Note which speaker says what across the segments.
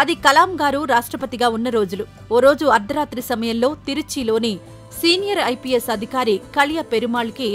Speaker 1: అది కలాం గారు రాష్ట్రపతిగా ఉన్న రోజులు. ఓ రోజు అర్ధరాత్రి సమయంలో తిరుచిలోని సీనియర్ ఐపీఎస్ అధికారి కలియ పెరుమాళ్కి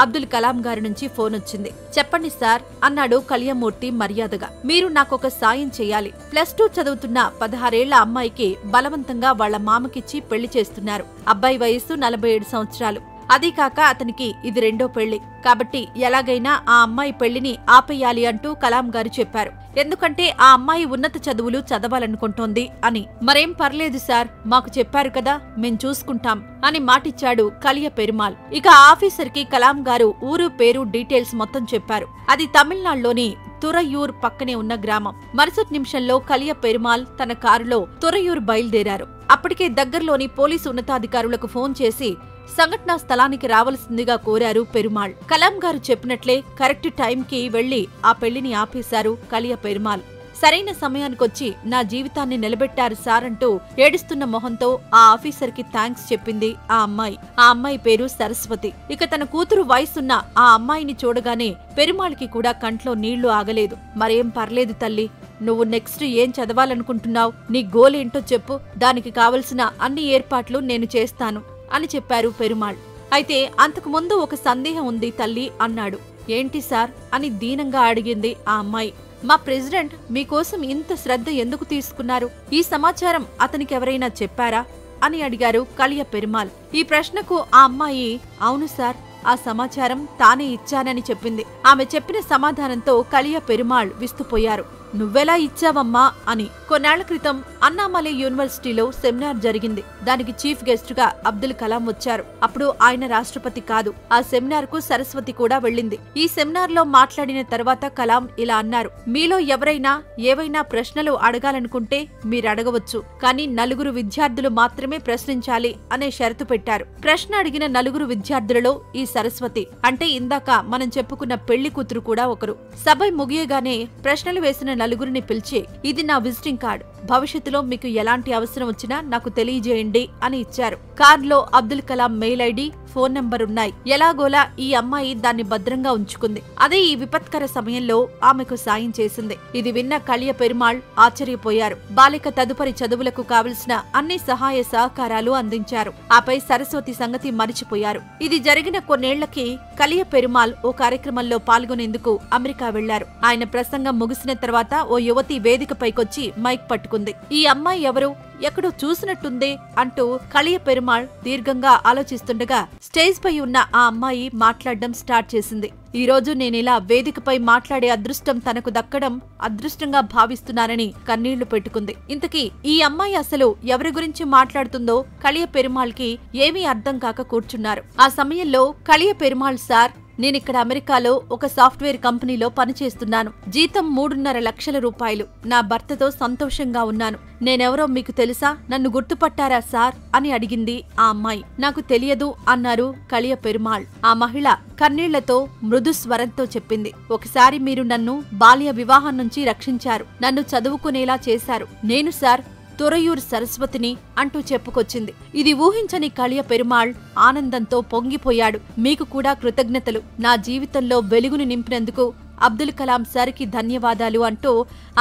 Speaker 1: అబ్దుల్ కలాం గారి నుంచి ఫోన్ వచ్చింది. చెప్పండి సార్ అన్నాడు కలియమూర్తి మర్యాదగా. మీరు నాకొక సాయం చెయ్యాలి. +2 చదువుతున్న 16 ఏళ్ల అమ్మాయికి బలవంతంగా వాళ్ల మామకిచ్చి పెళ్లి చేస్తున్నారు. అబ్బాయి వయస్సు 47 సంవత్సరాలు. అదీకాక అతనికి ఇది 2వ పెళ్లి. కాబట్టి ఎలాగైనా ఆ అమ్మాయి పెళ్లిని ఆపేయాలి అంటూ కలాం గారు చెప్పారు. ఎందుకంటే ఆ అమ్మాయి ఉన్నత చదువులు చదవాలనుకుంటోంది అని. మరేం పర్లేదు సార్, మాకు చెప్పారు కదా, మేం చూసుకుంటాం అని మాటిచ్చాడు కలియ పెరుమాళ్. ఇక ఆఫీసర్ కి కలాం గారు ఊరు పేరు డీటెయిల్స్ మొత్తం చెప్పారు. అది తమిళనాడులోని తురయూర్ పక్కనే ఉన్న గ్రామం. మరుసటి నిమిషంలో కలియ పెరుమాళ్ తన కారులో తురయూర్ బయలుదేరారు. అప్పటికే దగ్గరలోని పోలీసు ఉన్నతాధికారులకు ఫోన్ చేసి సంఘటనా స్థలానికి రావలసిందిగా కోరారు పెరుమాళ్. కలాం గారు చెప్పినట్లే కరెక్ట్ టైంకి వెళ్లి ఆ పెళ్లిని ఆపేశారు కలియ పెరుమాళ్. సరైన సమయానికొచ్చి నా జీవితాన్ని నిలబెట్టారు సార్ అంటూ ఏడుస్తున్న మొహంతో ఆ ఆఫీసర్ కి థాంక్స్ చెప్పింది ఆ అమ్మాయి. ఆ అమ్మాయి పేరు సరస్వతి. ఇక తన కూతురు వయసున్న ఆ అమ్మాయిని చూడగానే పెరుమాళ్కి కూడా కంట్లో నీళ్లు ఆగలేదు. మరేం పర్లేదు తల్లి, నువ్వు నెక్స్ట్ ఏం చదవాలనుకుంటున్నావు, నీ గోల్ ఏంటో చెప్పు, దానికి కావలసిన అన్ని ఏర్పాట్లు నేను చేస్తాను అని చెప్పారు పెరుమాళ్. అయితే అంతకుముందు ఒక సందేహం ఉంది తల్లి అన్నాడు. ఏంటి సార్ అని దీనంగా అడిగింది ఆ అమ్మాయి. మా ప్రెసిడెంట్ మీకోసం ఇంత శ్రద్ధ ఎందుకు తీసుకున్నారు? ఈ సమాచారం అతనికెవరైనా చెప్పారా అని అడిగారు కలియ పెరుమాళ్. ఈ ప్రశ్నకు ఆ అమ్మాయి అవును సార్, ఆ సమాచారం తానే ఇచ్చానని చెప్పింది. ఆమె చెప్పిన సమాధానంతో కలియ పెరుమాళ్ విస్తుపోయారు. నువ్వెలా ఇచ్చావమ్మా అని. కొన్నేళ్ల క్రితం అన్నామలై యూనివర్సిటీలో సెమినార్ జరిగింది. దానికి చీఫ్ గెస్ట్ గా అబ్దుల్ కలాం వచ్చారు. అప్పుడు ఆయన రాష్ట్రపతి కాదు. ఆ సెమినార్ కు సరస్వతి కూడా వెళ్ళింది. ఈ సెమినార్ లో మాట్లాడిన తర్వాత కలాం ఇలా అన్నారు. మీలో ఎవరైనా ఏవైనా ప్రశ్నలు అడగాలనుకుంటే మీరడగవచ్చు, కానీ 4 విద్యార్థులు మాత్రమే ప్రశ్నించాలి అనే షరతు పెట్టారు. ప్రశ్న అడిగిన 4 విద్యార్థులలో ఈ సరస్వతి అంటే ఇందాక మనం చెప్పుకున్న పెళ్లి కూతురు కూడా ఒకరు. సభ ముగియగానే ప్రశ్నలు వేసిన 4ని పిలిచి ఇది నా విజిటింగ్ కార్డ్, భవిష్యత్తులో మీకు ఎలాంటి అవసరం వచ్చినా నాకు తెలియజేయండి అని ఇచ్చారు. కార్డులో Abdul Kalam mail ID, phone number ఉన్నాయి. ఎలాగోలా ఈ అమ్మాయి దాన్ని భద్రంగా ఉంచుకుంది. అదే ఈ విపత్కర సమయంలో ఆమెకు సాయం చేసింది. ఇది విన్న కలియ పెరుమాళ్ ఆశ్చర్యపోయారు. బాలిక తదుపరి చదువులకు కావలసిన అన్ని సహాయ సహకారాలు అందించారు. ఆపై సరస్వతి సంగతి మరిచిపోయారు. ఇది జరిగిన కొన్నేళ్లకి కలియ పెరుమాళ్ ఓ కార్యక్రమంలో పాల్గొనేందుకు అమెరికా వెళ్లారు. ఆయన ప్రసంగం ముగిసిన తర్వాత ఓ యువతి వేదికపైకొచ్చి మైక్ పట్టుకుంది. ఈ అమ్మాయి ఎవరు, ఎక్కడో చూసినట్టుందే అంటూ కలియ పెరుమాళ్ దీర్ఘంగా ఆలోచిస్తుండగా స్టేజ్ పై ఉన్న ఆ అమ్మాయి మాట్లాడడం స్టార్ట్ చేసింది. ఈ రోజు నేనిలా వేదికపై మాట్లాడే అదృష్టం తనకు దక్కడం అదృష్టంగా భావిస్తున్నానని కన్నీళ్లు పెట్టుకుంది. ఇంతకీ ఈ అమ్మాయి అసలు ఎవరి గురించి మాట్లాడుతుందో కలియ పెరుమాళ్కి ఏమీ అర్థం కాక కూర్చున్నారు. ఆ సమయంలో కలియ పెరుమాళ్ సార్, నేనిక్కడ అమెరికాలో ఒక సాఫ్ట్వేర్ కంపెనీలో పనిచేస్తున్నాను. జీతం 3.5 లక్షల రూపాయలు. నా భర్తతో సంతోషంగా ఉన్నాను. నేనెవరో మీకు తెలుసా? నన్ను గుర్తుపట్టారా సార్ అని అడిగింది ఆ అమ్మాయి. నాకు తెలియదు అన్నారు కలియ పెరుమాళ్. ఆ మహిళ కన్నీళ్లతో మృదు స్వరంతో చెప్పింది. ఒకసారి మీరు నన్ను బాల్య వివాహం నుంచి రక్షించారు, నన్ను చదువుకునేలా చేశారు. నేను సార్ తురయూర్ సరస్వతిని అంటూ చెప్పుకొచ్చింది. ఇది ఊహించని కలియ పెరుమాళ్ ఆనందంతో పొంగిపోయాడు. మీకు కూడా కృతజ్ఞతలు. నా జీవితంలో వెలుగును నింపినందుకు అబ్దుల్ కలాం సార్కి ధన్యవాదాలు అంటూ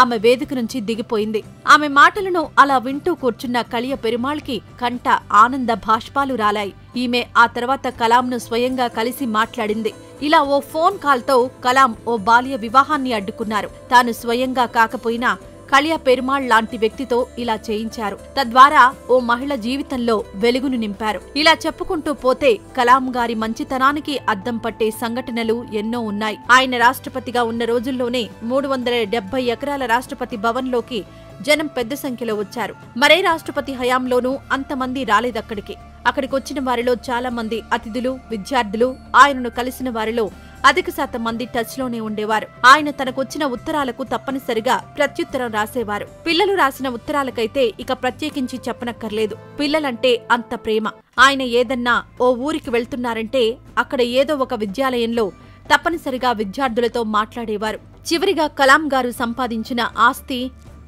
Speaker 1: ఆమె వేదిక నుంచి దిగిపోయింది. ఆమె మాటలను అలా వింటూ కూర్చున్న కలియ పెరుమాళ్కి కంట ఆనంద భాష్పాలు రాలాయి. ఈమె ఆ తర్వాత కలాంను స్వయంగా కలిసి మాట్లాడింది. ఇలా ఓ ఫోన్ కాల్తో కలాం ఓ బాల్య వివాహాన్ని అడ్డుకున్నారు. తాను స్వయంగా కాకపోయినా కలియ పెరుమాళ్ లాంటి వ్యక్తితో ఇలా చేయించారు. తద్వారా ఓ మహిళ జీవితంలో వెలుగును నింపారు. ఇలా చెప్పుకుంటూ పోతే కలాం గారి మంచితనానికి అద్దం పట్టే సంఘటనలు ఎన్నో ఉన్నాయి. ఆయన రాష్ట్రపతిగా ఉన్న రోజుల్లోనే 370 ఎకరాల రాష్ట్రపతి భవన్లోకి జనం పెద్ద సంఖ్యలో వచ్చారు. మరే రాష్ట్రపతి హయాంలోనూ అంతమంది రాలేదక్కడికి. అక్కడికొచ్చిన వారిలో చాలా మంది అతిథులు, విద్యార్థులు. ఆయనను కలిసిన వారిలో అధిక శాతం మంది టచ్ లోనే ఉండేవారు. ఆయన తనకొచ్చిన ఉత్తరాలకు తప్పనిసరిగా ప్రత్యుత్తరం రాసేవారు. పిల్లలు రాసిన ఉత్తరాలకైతే ఇక ప్రత్యేకించి చెప్పనక్కర్లేదు. పిల్లలంటే అంత ప్రేమ. ఆయన ఏదన్నా ఓ ఊరికి వెళ్తున్నారంటే అక్కడ ఏదో ఒక విద్యాలయంలో తప్పనిసరిగా విద్యార్థులతో మాట్లాడేవారు. చివరిగా కలాం గారు సంపాదించిన ఆస్తి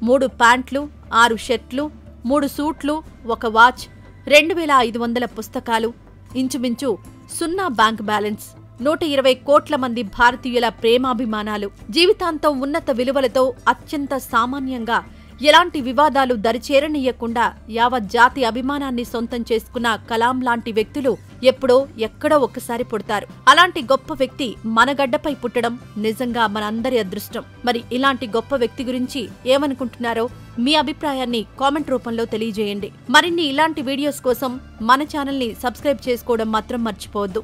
Speaker 1: 3 ప్యాంట్లు, 6 షర్ట్లు, 3 సూట్లు, 1 వాచ్, 2500 పుస్తకాలు, ఇంచుమించు 0 బ్యాంక్ బ్యాలెన్స్, 120 కోట్ల మంది భారతీయుల ప్రేమాభిమానాలు, జీవితాంతం ఉన్నత విలువలతో అత్యంత సామాన్యంగా ఎలాంటి వివాదాలు దరిచేరనీయకుండా యావత్ జాతి అభిమానాన్ని సొంతం చేసుకున్న కలాం లాంటి వ్యక్తులు ఎప్పుడో ఎక్కడో ఒక్కసారి పుడతారు. అలాంటి గొప్ప వ్యక్తి మన గడ్డపై పుట్టడం నిజంగా మనందరి అదృష్టం. మరి ఇలాంటి గొప్ప వ్యక్తి గురించి ఏమనుకుంటున్నారో మీ అభిప్రాయాన్ని కామెంట్ రూపంలో తెలియజేయండి. మరిన్ని ఇలాంటి వీడియోస్ కోసం మన ఛానల్ని సబ్స్క్రైబ్ చేసుకోవడం మాత్రం మర్చిపోవద్దు.